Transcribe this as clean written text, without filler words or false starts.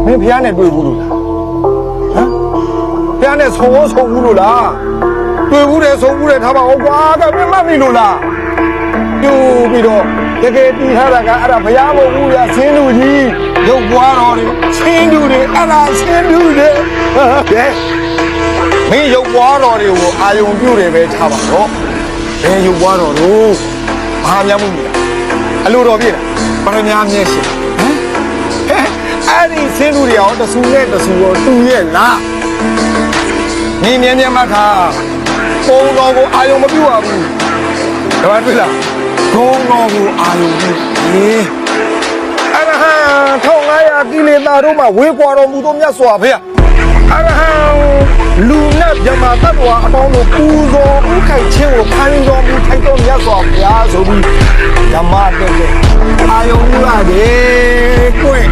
မင်းဖះနဲ့တွေ့ဘူးလို့လားဟမ်ဖះနဲ့ဆုံဘူးလို့လားတွေ့ဘူးတယ်ဆုံဘူးတယ်ထားပါဦးကွာကမင်းမမိလို့လားပြူပြီးတော့တကယ်တီးထားတာကအဲ့ဒါဘုရားမဟုတ်ဘူးဗျာဆင်းလူကြီးရုပ်ပွားတော်တွေဆင်းလူတွေအဲ့ဒါဆင်းလူတွေဟဲ့မင်းရုပ်ပွားတော်တွေကိုအာယုံပြုတယ်ပဲထားပါတော့ဘယ်ရုပ်ပွားတော်တို့ဘာများမှုလဲအလိုတော်ပြည့်လားပရမများမြဲရှင်ဟမ်အဲ့ဒီဆင်းလူတွေရောတဆူနဲ့တဆူရောတူရဲ့လားမင်းမြဲမြဲမှတ်ထားပုံတော်ကိုအာယုံမပြုတ်ရဘူးဒါမှတွေ့လားဘုံတော်ကိုအာယုံပြုတ်အရဟံ1500ကိလေသာတို့မှာဝေးကွာတော်မူသောမြတ်စွာဘုရားအရဟံလူနဲ့မြမတ္တဝါအပေါင်းတို့ပူဇော်ဥခိုက်ခြင်းကိုခံတော်မူထိုက်တော်မြတ်စွာဘုရားဆိုပြီးဓမ္မတက်တဲ့အာယုံပြုရတယ်ကိုယ်